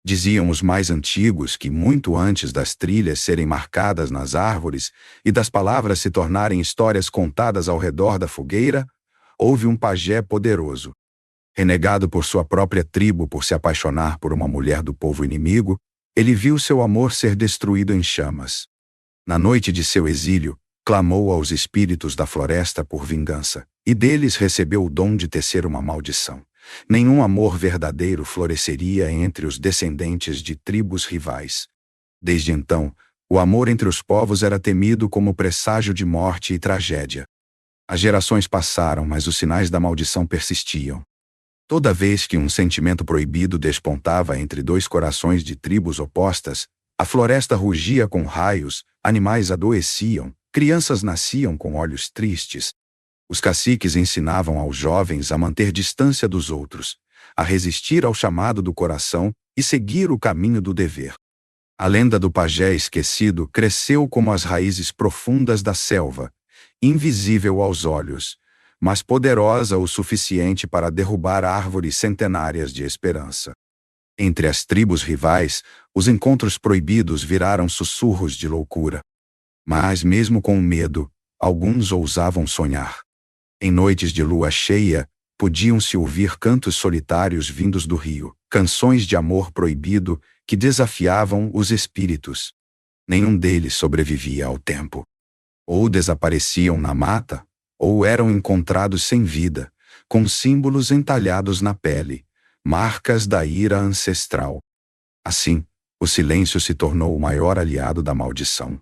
Diziam os mais antigos que muito antes das trilhas serem marcadas nas árvores e das palavras se tornarem histórias contadas ao redor da fogueira, houve um pajé poderoso. Renegado por sua própria tribo por se apaixonar por uma mulher do povo inimigo, ele viu seu amor ser destruído em chamas. Na noite de seu exílio, clamou aos espíritos da floresta por vingança, e deles recebeu o dom de tecer uma maldição. Nenhum amor verdadeiro floresceria entre os descendentes de tribos rivais. Desde então, o amor entre os povos era temido como presságio de morte e tragédia. As gerações passaram, mas os sinais da maldição persistiam. Toda vez que um sentimento proibido despontava entre dois corações de tribos opostas, a floresta rugia com raios, animais adoeciam, crianças nasciam com olhos tristes. Os caciques ensinavam aos jovens a manter distância dos outros, a resistir ao chamado do coração e seguir o caminho do dever. A lenda do pajé esquecido cresceu como as raízes profundas da selva, invisível aos olhos, mas poderosa o suficiente para derrubar árvores centenárias de esperança. Entre as tribos rivais, os encontros proibidos viraram sussurros de loucura. Mas mesmo com medo, alguns ousavam sonhar. Em noites de lua cheia, podiam-se ouvir cantos solitários vindos do rio, canções de amor proibido que desafiavam os espíritos. Nenhum deles sobrevivia ao tempo. Ou desapareciam na mata, ou eram encontrados sem vida, com símbolos entalhados na pele, marcas da ira ancestral. Assim, o silêncio se tornou o maior aliado da maldição.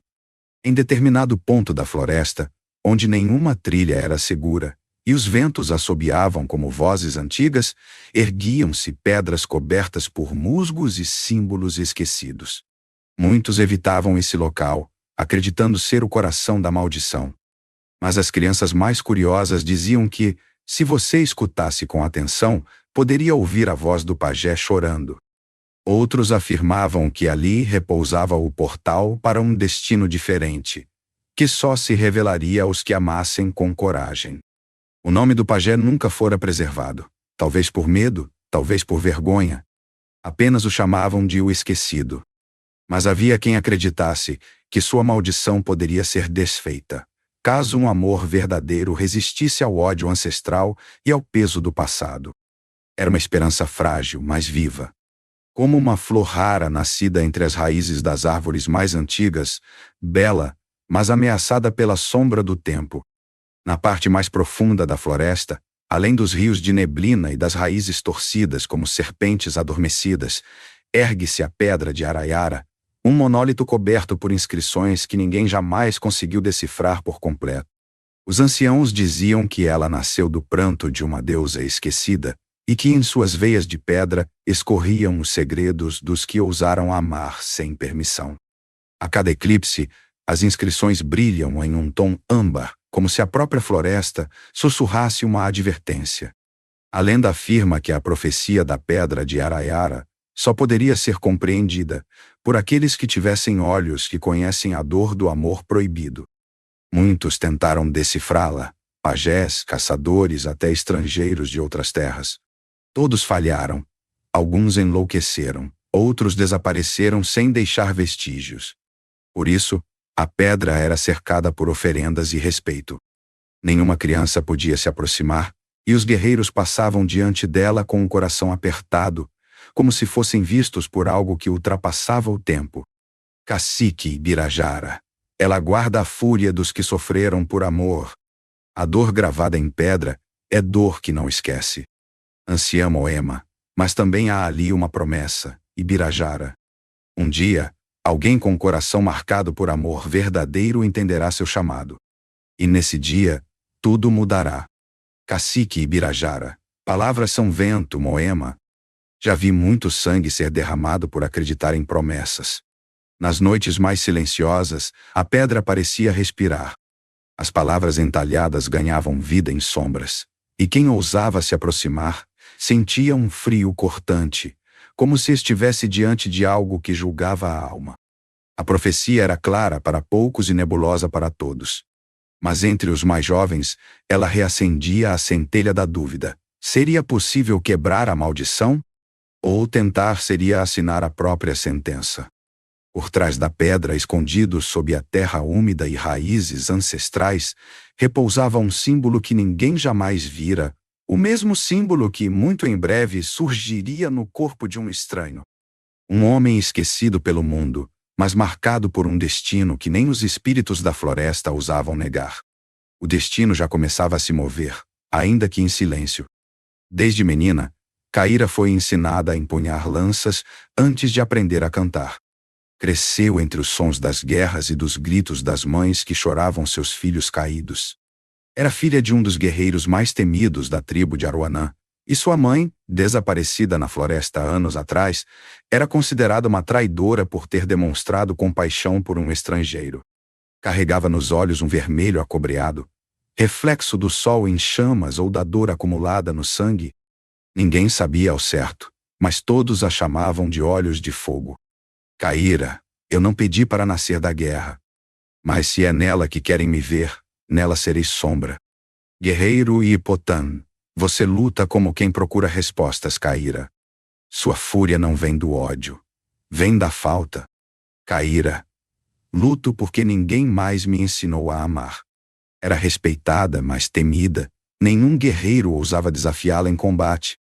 Em determinado ponto da floresta, onde nenhuma trilha era segura, e os ventos assobiavam como vozes antigas, erguiam-se pedras cobertas por musgos e símbolos esquecidos. Muitos evitavam esse local, acreditando ser o coração da maldição. Mas as crianças mais curiosas diziam que, se você escutasse com atenção, poderia ouvir a voz do pajé chorando. Outros afirmavam que ali repousava o portal para um destino diferente, que só se revelaria aos que amassem com coragem. O nome do pajé nunca fora preservado, talvez por medo, talvez por vergonha. Apenas o chamavam de o esquecido. Mas havia quem acreditasse que sua maldição poderia ser desfeita, caso um amor verdadeiro resistisse ao ódio ancestral e ao peso do passado. Era uma esperança frágil, mas viva. Como uma flor rara nascida entre as raízes das árvores mais antigas, bela, mas ameaçada pela sombra do tempo. Na parte mais profunda da floresta, além dos rios de neblina e das raízes torcidas como serpentes adormecidas, ergue-se a pedra de Araiara, um monólito coberto por inscrições que ninguém jamais conseguiu decifrar por completo. Os anciãos diziam que ela nasceu do pranto de uma deusa esquecida e que em suas veias de pedra escorriam os segredos dos que ousaram amar sem permissão. A cada eclipse, as inscrições brilham em um tom âmbar, como se a própria floresta sussurrasse uma advertência. A lenda afirma que a profecia da pedra de Araiara só poderia ser compreendida por aqueles que tivessem olhos que conhecem a dor do amor proibido. Muitos tentaram decifrá-la, pajés, caçadores, até estrangeiros de outras terras. Todos falharam. Alguns enlouqueceram, outros desapareceram sem deixar vestígios. Por isso, a pedra era cercada por oferendas e respeito. Nenhuma criança podia se aproximar, e os guerreiros passavam diante dela com o coração apertado, como se fossem vistos por algo que ultrapassava o tempo. Cacique Ibirajara. Ela guarda a fúria dos que sofreram por amor. A dor gravada em pedra é dor que não esquece. Anciã Moema, mas também há ali uma promessa, Ibirajara. Um dia, alguém com o coração marcado por amor verdadeiro entenderá seu chamado. E nesse dia, tudo mudará. Cacique Ibirajara. Palavras são vento, Moema. Já vi muito sangue ser derramado por acreditar em promessas. Nas noites mais silenciosas, a pedra parecia respirar. As palavras entalhadas ganhavam vida em sombras. E quem ousava se aproximar, sentia um frio cortante, como se estivesse diante de algo que julgava a alma. A profecia era clara para poucos e nebulosa para todos. Mas entre os mais jovens, ela reacendia a centelha da dúvida. Seria possível quebrar a maldição? ou tentar seria assinar a própria sentença. Por trás da pedra, escondido sob a terra úmida e raízes ancestrais, repousava um símbolo que ninguém jamais vira, o mesmo símbolo que, muito em breve, surgiria no corpo de um estranho. Um homem esquecido pelo mundo, mas marcado por um destino que nem os espíritos da floresta ousavam negar. O destino já começava a se mover, ainda que em silêncio. Desde menina, Caíra foi ensinada a empunhar lanças antes de aprender a cantar. Cresceu entre os sons das guerras e dos gritos das mães que choravam seus filhos caídos. Era filha de um dos guerreiros mais temidos da tribo de Aruanã, e sua mãe, desaparecida na floresta anos atrás, era considerada uma traidora por ter demonstrado compaixão por um estrangeiro. Carregava nos olhos um vermelho acobreado, reflexo do sol em chamas ou da dor acumulada no sangue. Ninguém sabia ao certo, mas todos a chamavam de olhos de fogo. Caíra, eu não pedi para nascer da guerra. Mas se é nela que querem me ver, nela serei sombra. Guerreiro e Hipotã, você luta como quem procura respostas, Caíra. Sua fúria não vem do ódio, vem da falta. Caíra, luto porque ninguém mais me ensinou a amar. Era respeitada, mas temida. Nenhum guerreiro ousava desafiá-la em combate.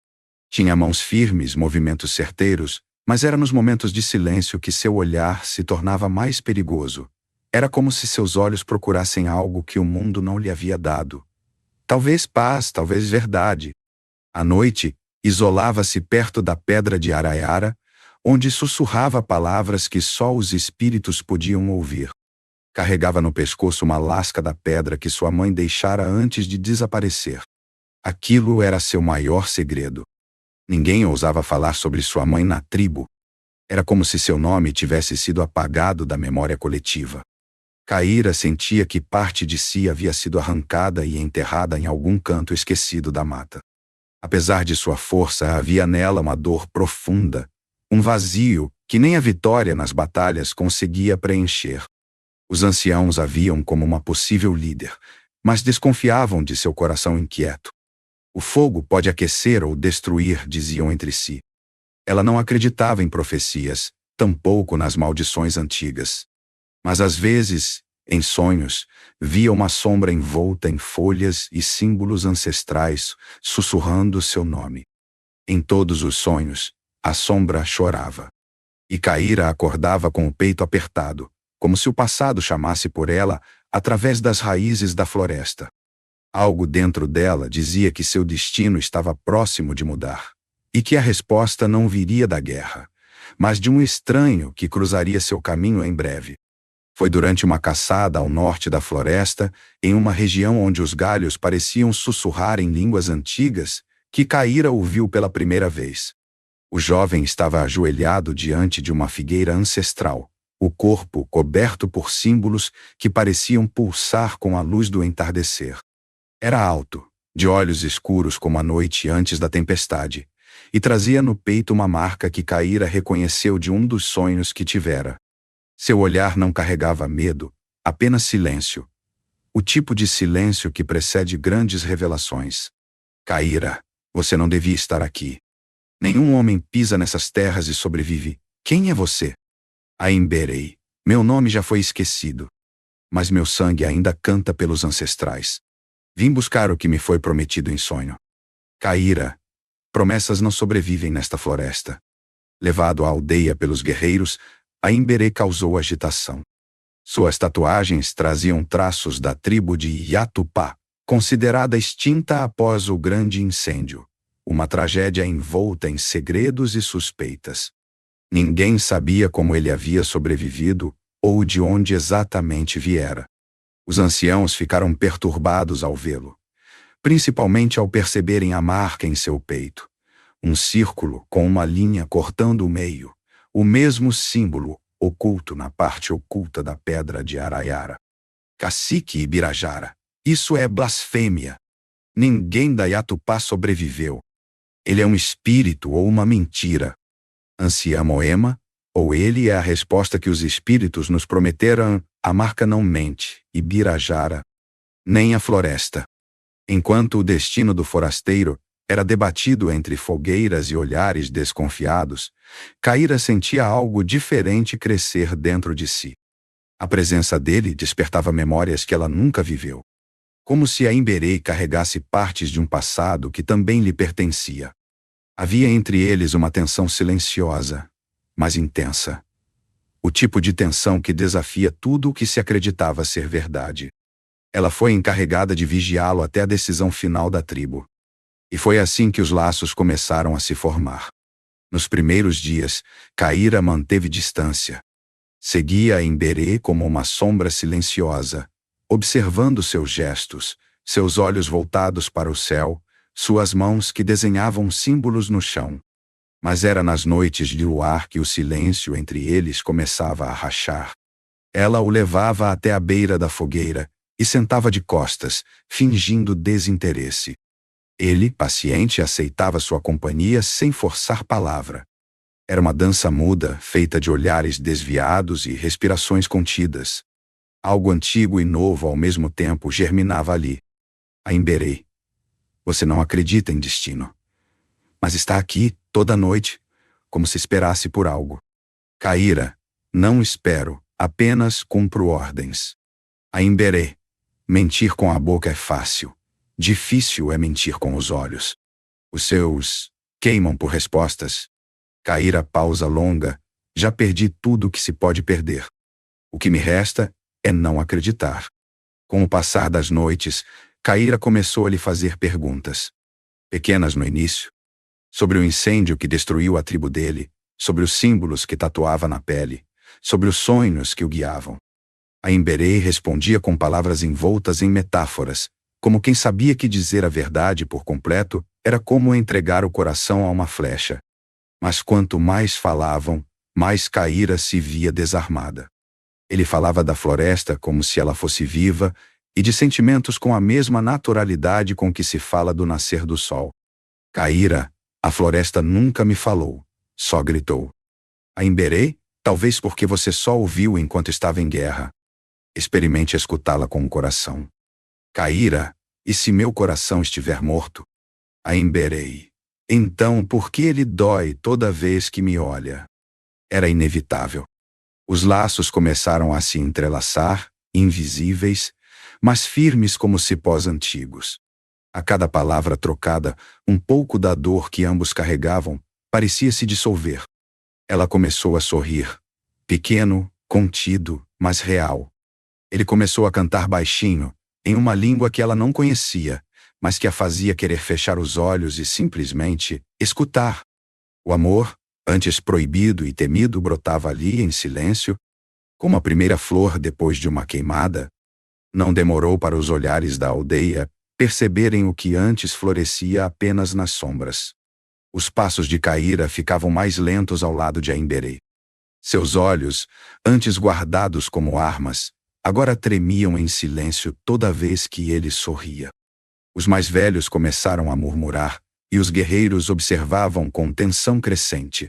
Tinha mãos firmes, movimentos certeiros, mas era nos momentos de silêncio que seu olhar se tornava mais perigoso. Era como se seus olhos procurassem algo que o mundo não lhe havia dado. Talvez paz, talvez verdade. À noite, isolava-se perto da pedra de Araiara, onde sussurrava palavras que só os espíritos podiam ouvir. Carregava no pescoço uma lasca da pedra que sua mãe deixara antes de desaparecer. Aquilo era seu maior segredo. Ninguém ousava falar sobre sua mãe na tribo. Era como se seu nome tivesse sido apagado da memória coletiva. Caíra sentia que parte de si havia sido arrancada e enterrada em algum canto esquecido da mata. Apesar de sua força, havia nela uma dor profunda, um vazio que nem a vitória nas batalhas conseguia preencher. Os anciãos a viam como uma possível líder, mas desconfiavam de seu coração inquieto. O fogo pode aquecer ou destruir, diziam entre si. Ela não acreditava em profecias, tampouco nas maldições antigas. Mas às vezes, em sonhos, via uma sombra envolta em folhas e símbolos ancestrais, sussurrando seu nome. Em todos os sonhos, a sombra chorava. E Caíra acordava com o peito apertado, como se o passado chamasse por ela através das raízes da floresta. Algo dentro dela dizia que seu destino estava próximo de mudar, e que a resposta não viria da guerra, mas de um estranho que cruzaria seu caminho em breve. Foi durante uma caçada ao norte da floresta, em uma região onde os galhos pareciam sussurrar em línguas antigas, que Caíra o viu pela primeira vez. O jovem estava ajoelhado diante de uma figueira ancestral, o corpo coberto por símbolos que pareciam pulsar com a luz do entardecer. Era alto, de olhos escuros como a noite antes da tempestade, e trazia no peito uma marca que Caíra reconheceu de um dos sonhos que tivera. Seu olhar não carregava medo, apenas silêncio. O tipo de silêncio que precede grandes revelações. Caíra, você não devia estar aqui. Nenhum homem pisa nessas terras e sobrevive. Quem é você? Aimberei. Meu nome já foi esquecido. Mas meu sangue ainda canta pelos ancestrais. Vim buscar o que me foi prometido em sonho. Caíra, promessas não sobrevivem nesta floresta. Levado à aldeia pelos guerreiros, Aimberei causou agitação. Suas tatuagens traziam traços da tribo de Yatupá, considerada extinta após o grande incêndio. Uma tragédia envolta em segredos e suspeitas. Ninguém sabia como ele havia sobrevivido ou de onde exatamente viera. Os anciãos ficaram perturbados ao vê-lo, principalmente ao perceberem a marca em seu peito. Um círculo com uma linha cortando o meio, o mesmo símbolo oculto na parte oculta da pedra de Araiara. Cacique Ibirajara, isso é blasfêmia. Ninguém da Yatupá sobreviveu. Ele é um espírito ou uma mentira. Anciã Moema, ou ele é a resposta que os espíritos nos prometeram. A marca não mente, Ibirajara, nem a floresta. Enquanto o destino do forasteiro era debatido entre fogueiras e olhares desconfiados, Caíra sentia algo diferente crescer dentro de si. A presença dele despertava memórias que ela nunca viveu. Como se a Emberei carregasse partes de um passado que também lhe pertencia. Havia entre eles uma tensão silenciosa, mas intensa. O tipo de tensão que desafia tudo o que se acreditava ser verdade. Ela foi encarregada de vigiá-lo até a decisão final da tribo. E foi assim que os laços começaram a se formar. Nos primeiros dias, Caíra manteve distância. Seguia a Emberê como uma sombra silenciosa, observando seus gestos, seus olhos voltados para o céu, suas mãos que desenhavam símbolos no chão. Mas era nas noites de luar que o silêncio entre eles começava a rachar. Ela o levava até a beira da fogueira e sentava de costas, fingindo desinteresse. Ele, paciente, aceitava sua companhia sem forçar palavra. Era uma dança muda, feita de olhares desviados e respirações contidas. Algo antigo e novo ao mesmo tempo germinava ali. A Emberei. Você não acredita em destino. Mas está aqui, toda noite, como se esperasse por algo. Caíra. Não espero, apenas cumpro ordens. A Emberei. Mentir com a boca é fácil. Difícil é mentir com os olhos. Os seus queimam por respostas. Caíra pausa longa. Já perdi tudo o que se pode perder. O que me resta é não acreditar. Com o passar das noites, Caíra começou a lhe fazer perguntas. Pequenas no início. Sobre o incêndio que destruiu a tribo dele, sobre os símbolos que tatuava na pele, sobre os sonhos que o guiavam. A Emberei respondia com palavras envoltas em metáforas, como quem sabia que dizer a verdade por completo era como entregar o coração a uma flecha. Mas quanto mais falavam, mais Caíra se via desarmada. Ele falava da floresta como se ela fosse viva e de sentimentos com a mesma naturalidade com que se fala do nascer do sol. Caíra, a floresta nunca me falou, só gritou. A Emberei, talvez porque você só ouviu enquanto estava em guerra. Experimente escutá-la com o coração. Caíra, e se meu coração estiver morto? A Emberei. Então por que ele dói toda vez que me olha? Era inevitável. Os laços começaram a se entrelaçar, invisíveis, mas firmes como cipós antigos. A cada palavra trocada, um pouco da dor que ambos carregavam parecia se dissolver. Ela começou a sorrir. Pequeno, contido, mas real. Ele começou a cantar baixinho, em uma língua que ela não conhecia, mas que a fazia querer fechar os olhos e simplesmente escutar. O amor, antes proibido e temido, brotava ali em silêncio, como a primeira flor depois de uma queimada. Não demorou para os olhares da aldeia perceberem o que antes florescia apenas nas sombras. Os passos de Caíra ficavam mais lentos ao lado de Emberei. Seus olhos, antes guardados como armas, agora tremiam em silêncio toda vez que ele sorria. Os mais velhos começaram a murmurar, e os guerreiros observavam com tensão crescente.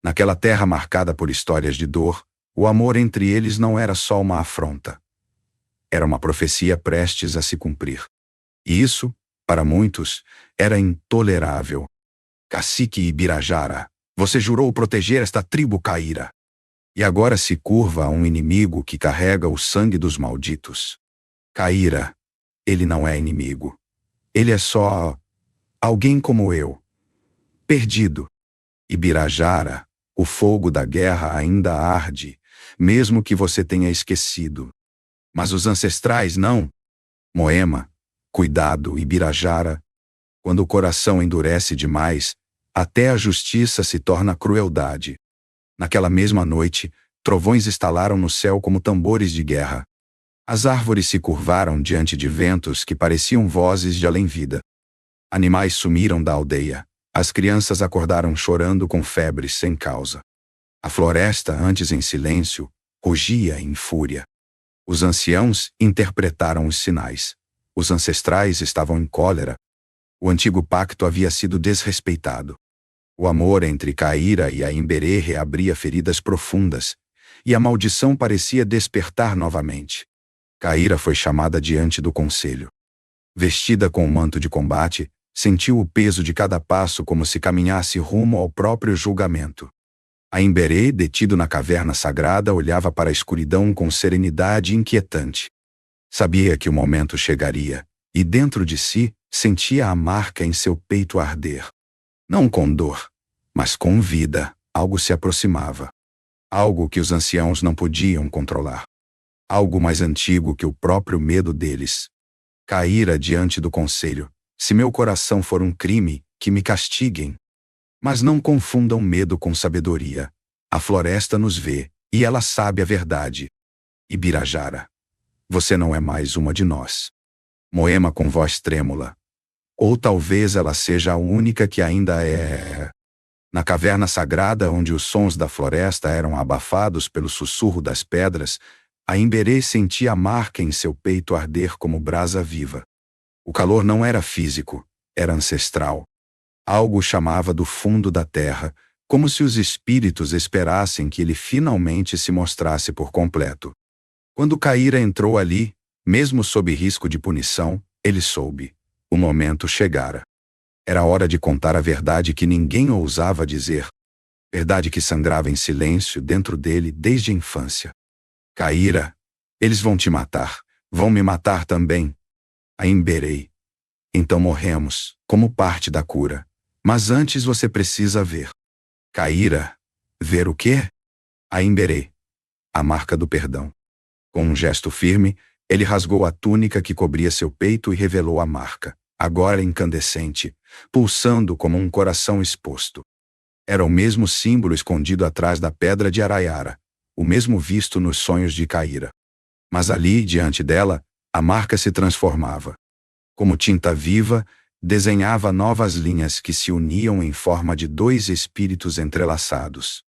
Naquela terra marcada por histórias de dor, o amor entre eles não era só uma afronta. Era uma profecia prestes a se cumprir. E isso, para muitos, era intolerável. Cacique Ibirajara, você jurou proteger esta tribo Caíra. E agora se curva a um inimigo que carrega o sangue dos malditos. Caíra, ele não é inimigo. Ele é só alguém como eu. Perdido. Ibirajara, o fogo da guerra ainda arde, mesmo que você tenha esquecido. Mas os ancestrais não. Moema, cuidado, Ibirajara. Quando o coração endurece demais, até a justiça se torna crueldade. Naquela mesma noite, trovões estalaram no céu como tambores de guerra. As árvores se curvaram diante de ventos que pareciam vozes de além-vida. Animais sumiram da aldeia. As crianças acordaram chorando com febre sem causa. A floresta, antes em silêncio, rugia em fúria. Os anciãos interpretaram os sinais. Os ancestrais estavam em cólera. O antigo pacto havia sido desrespeitado. O amor entre Caíra e a Emberê reabria feridas profundas, e a maldição parecia despertar novamente. Caíra foi chamada diante do conselho. Vestida com um manto de combate, Sentiu o peso de cada passo como se caminhasse rumo ao próprio julgamento. Aimberê, detido na caverna sagrada, olhava para a escuridão com serenidade inquietante. Sabia que o momento chegaria, e dentro de si, sentia a marca em seu peito arder. Não com dor, mas com vida, algo se aproximava. Algo que os anciãos não podiam controlar. Algo mais antigo que o próprio medo deles. Caíra diante do conselho. Se meu coração for um crime, que me castiguem. Mas não confundam medo com sabedoria. A floresta nos vê, e ela sabe a verdade. Ibirajara. Você não é mais uma de nós. Moema com voz trêmula. Ou talvez ela seja a única que ainda é. Na caverna sagrada onde os sons da floresta eram abafados pelo sussurro das pedras, Aimberê sentia a marca em seu peito arder como brasa viva. O calor não era físico, era ancestral. Algo chamava do fundo da terra, como se os espíritos esperassem que ele finalmente se mostrasse por completo. Quando Caíra entrou ali, mesmo sob risco de punição, ele soube. O momento chegara. Era hora de contar a verdade que ninguém ousava dizer. Verdade que sangrava em silêncio dentro dele desde a infância. Caíra, eles vão te matar. Vão me matar também. Aimberê. Então morremos, como parte da cura. Mas antes você precisa ver. Caíra. Ver o quê? Aimberê. A marca do perdão. Com um gesto firme, ele rasgou a túnica que cobria seu peito e revelou a marca, agora incandescente, pulsando como um coração exposto. Era o mesmo símbolo escondido atrás da pedra de Araiara, o mesmo visto nos sonhos de Caíra. Mas ali, diante dela, a marca se transformava. Como tinta viva, desenhava novas linhas que se uniam em forma de dois espíritos entrelaçados.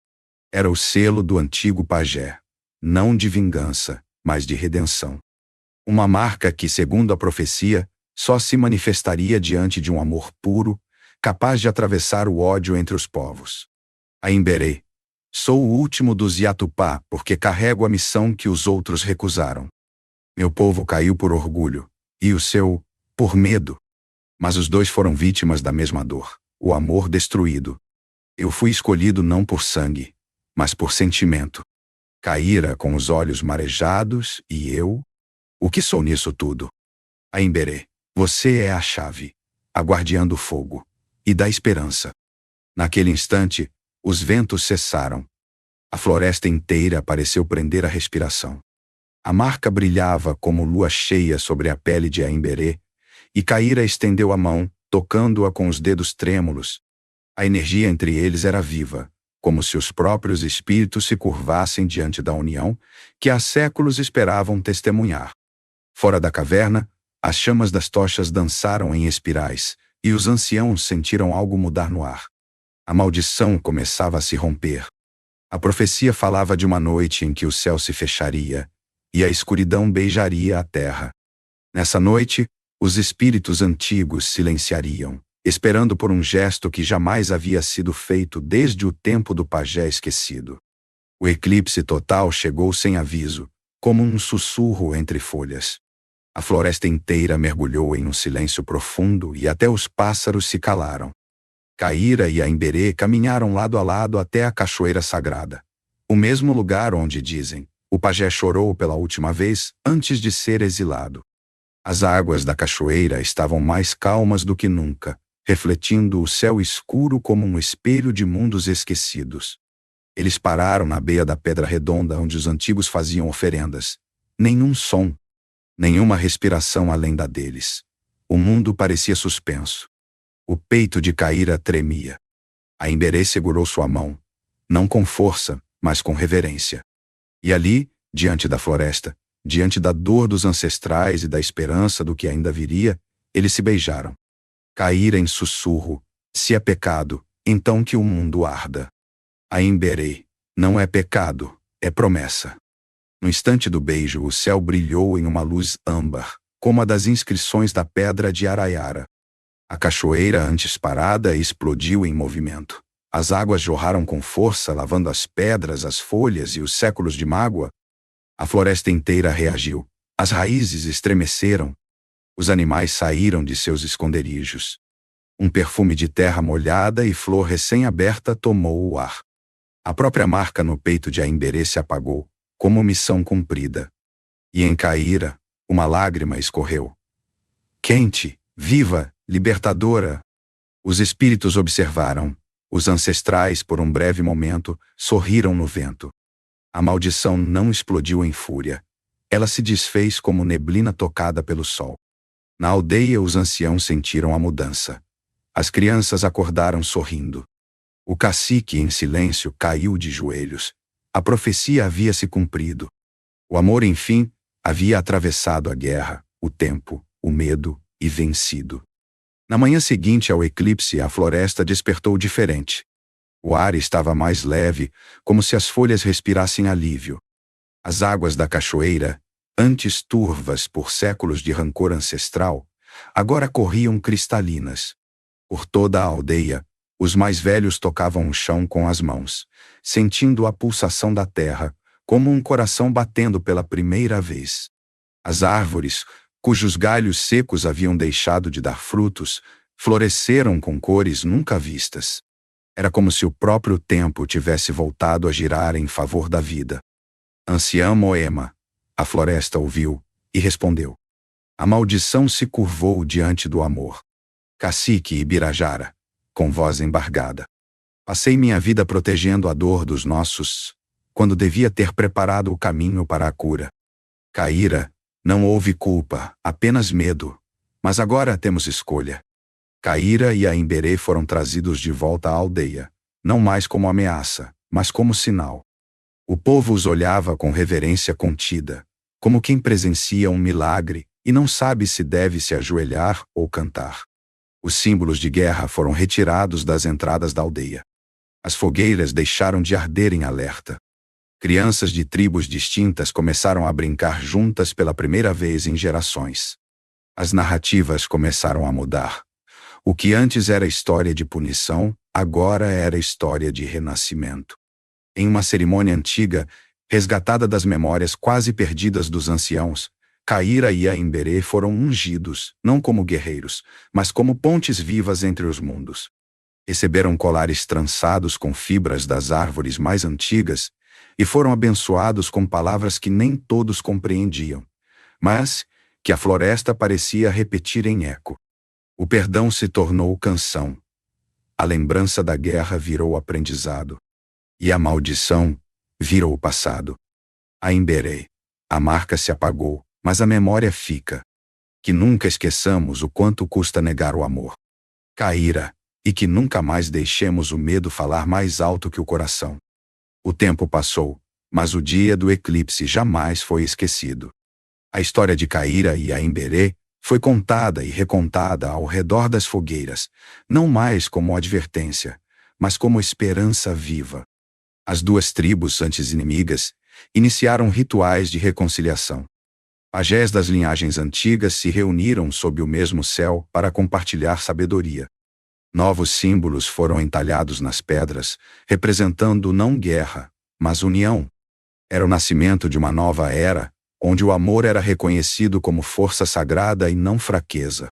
Era o selo do antigo pajé, não de vingança, mas de redenção. Uma marca que, segundo a profecia, só se manifestaria diante de um amor puro, capaz de atravessar o ódio entre os povos. Aimberê. Sou o último dos Yatupá, porque carrego a missão que os outros recusaram. Meu povo caiu por orgulho, e o seu, por medo. Mas os dois foram vítimas da mesma dor, o amor destruído. Eu fui escolhido não por sangue, mas por sentimento. Caíra com os olhos marejados, e eu? O que sou nisso tudo? Aimberê, você é a chave, a guardiã do fogo, e da esperança. Naquele instante, os ventos cessaram. A floresta inteira pareceu prender a respiração. A marca brilhava como lua cheia sobre a pele de Aimberê, e Caíra estendeu a mão, tocando-a com os dedos trêmulos. A energia entre eles era viva, como se os próprios espíritos se curvassem diante da união, que há séculos esperavam testemunhar. Fora da caverna, as chamas das tochas dançaram em espirais, e os anciãos sentiram algo mudar no ar. A maldição começava a se romper. A profecia falava de uma noite em que o céu se fecharia, e a escuridão beijaria a terra. Nessa noite, os espíritos antigos silenciariam, esperando por um gesto que jamais havia sido feito desde o tempo do pajé esquecido. O eclipse total chegou sem aviso, como um sussurro entre folhas. A floresta inteira mergulhou em um silêncio profundo e até os pássaros se calaram. Caíra e Aimberê caminharam lado a lado até a cachoeira sagrada. O mesmo lugar onde, dizem, o pajé chorou pela última vez antes de ser exilado. As águas da cachoeira estavam mais calmas do que nunca, refletindo o céu escuro como um espelho de mundos esquecidos. Eles pararam na beira da pedra redonda onde os antigos faziam oferendas. Nenhum som, nenhuma respiração além da deles. O mundo parecia suspenso. O peito de Caíra tremia. Aimberê segurou sua mão, não com força, mas com reverência. E ali, diante da floresta, diante da dor dos ancestrais e da esperança do que ainda viria, eles se beijaram. Caíra em sussurro, se é pecado, então que o mundo arda. Aimberê, não é pecado, é promessa. No instante do beijo, o céu brilhou em uma luz âmbar, como a das inscrições da pedra de Araiara. A cachoeira, antes parada, explodiu em movimento. As águas jorraram com força, lavando as pedras, as folhas e os séculos de mágoa. A floresta inteira reagiu. As raízes estremeceram. Os animais saíram de seus esconderijos. Um perfume de terra molhada e flor recém-aberta tomou o ar. A própria marca no peito de Aimberê se apagou, como missão cumprida. E em Caíra, uma lágrima escorreu. Quente, viva, libertadora. Os espíritos observaram. Os ancestrais, por um breve momento, sorriram no vento. A maldição não explodiu em fúria. Ela se desfez como neblina tocada pelo sol. Na aldeia, os anciãos sentiram a mudança. As crianças acordaram sorrindo. O cacique, em silêncio, caiu de joelhos. A profecia havia se cumprido. O amor, enfim, havia atravessado a guerra, o tempo, o medo e vencido. Na manhã seguinte ao eclipse, a floresta despertou diferente. O ar estava mais leve, como se as folhas respirassem alívio. As águas da cachoeira, antes turvas por séculos de rancor ancestral, agora corriam cristalinas. Por toda a aldeia, os mais velhos tocavam o chão com as mãos, sentindo a pulsação da terra, como um coração batendo pela primeira vez. As árvores, cujos galhos secos haviam deixado de dar frutos, floresceram com cores nunca vistas. Era como se o próprio tempo tivesse voltado a girar em favor da vida. Anciã Moema, a floresta ouviu e respondeu. A maldição se curvou diante do amor. Cacique Ibirajara, com voz embargada. Passei minha vida protegendo a dor dos nossos, quando devia ter preparado o caminho para a cura. Caíra, não houve culpa, apenas medo. Mas agora temos escolha. Caíra e Aimberê foram trazidos de volta à aldeia, não mais como ameaça, mas como sinal. O povo os olhava com reverência contida, como quem presencia um milagre e não sabe se deve se ajoelhar ou cantar. Os símbolos de guerra foram retirados das entradas da aldeia. As fogueiras deixaram de arder em alerta. Crianças de tribos distintas começaram a brincar juntas pela primeira vez em gerações. As narrativas começaram a mudar. O que antes era história de punição, agora era história de renascimento. Em uma cerimônia antiga, resgatada das memórias quase perdidas dos anciãos, Caíra e Aimberê foram ungidos, não como guerreiros, mas como pontes vivas entre os mundos. Receberam colares trançados com fibras das árvores mais antigas e foram abençoados com palavras que nem todos compreendiam, mas que a floresta parecia repetir em eco. O perdão se tornou canção. A lembrança da guerra virou aprendizado. E a maldição virou passado. Aimberê. A marca se apagou, mas a memória fica. Que nunca esqueçamos o quanto custa negar o amor. Caíra. E que nunca mais deixemos o medo falar mais alto que o coração. O tempo passou, mas o dia do eclipse jamais foi esquecido. A história de Caíra e Aimberê foi contada e recontada ao redor das fogueiras, não mais como advertência, mas como esperança viva. As duas tribos, antes inimigas, iniciaram rituais de reconciliação. Pajés das linhagens antigas se reuniram sob o mesmo céu para compartilhar sabedoria. Novos símbolos foram entalhados nas pedras, representando não guerra, mas união. Era o nascimento de uma nova era, onde o amor era reconhecido como força sagrada e não fraqueza.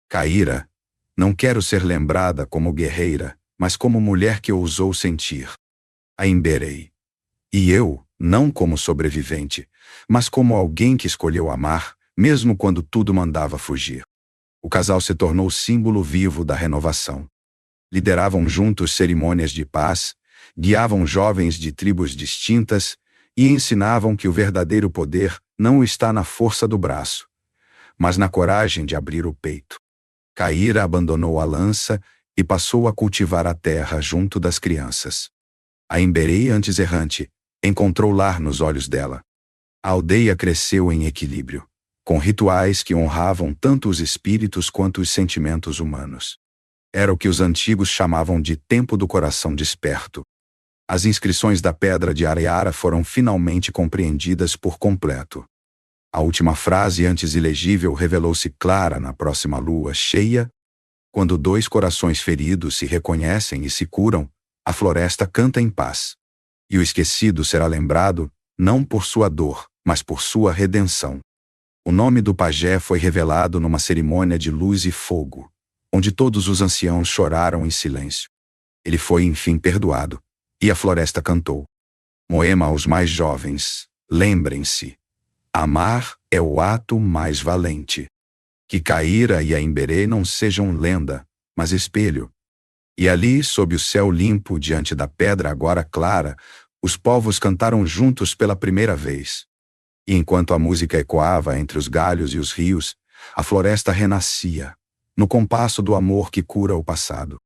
Caíra, não quero ser lembrada como guerreira, mas como mulher que ousou sentir. Aimberê. E eu, não como sobrevivente, mas como alguém que escolheu amar, mesmo quando tudo mandava fugir. O casal se tornou símbolo vivo da renovação. Lideravam juntos cerimônias de paz, guiavam jovens de tribos distintas e ensinavam que o verdadeiro poder não está na força do braço, mas na coragem de abrir o peito. Caíra abandonou a lança e passou a cultivar a terra junto das crianças. Aimberê, antes errante, encontrou lar nos olhos dela. A aldeia cresceu em equilíbrio, com rituais que honravam tanto os espíritos quanto os sentimentos humanos. Era o que os antigos chamavam de tempo do coração desperto. As inscrições da pedra de Areara foram finalmente compreendidas por completo. A última frase, antes ilegível, revelou-se clara na próxima lua cheia. Quando dois corações feridos se reconhecem e se curam, a floresta canta em paz. E o esquecido será lembrado, não por sua dor, mas por sua redenção. O nome do pajé foi revelado numa cerimônia de luz e fogo. onde todos os anciãos choraram em silêncio. Ele foi enfim perdoado, e a floresta cantou. Moema aos mais jovens, lembrem-se, amar é o ato mais valente. Que Caíra e a Emberê não sejam lenda, mas espelho. E ali, sob o céu limpo, diante da pedra agora clara, os povos cantaram juntos pela primeira vez. E enquanto a música ecoava entre os galhos e os rios, a floresta renascia, no compasso do amor que cura o passado.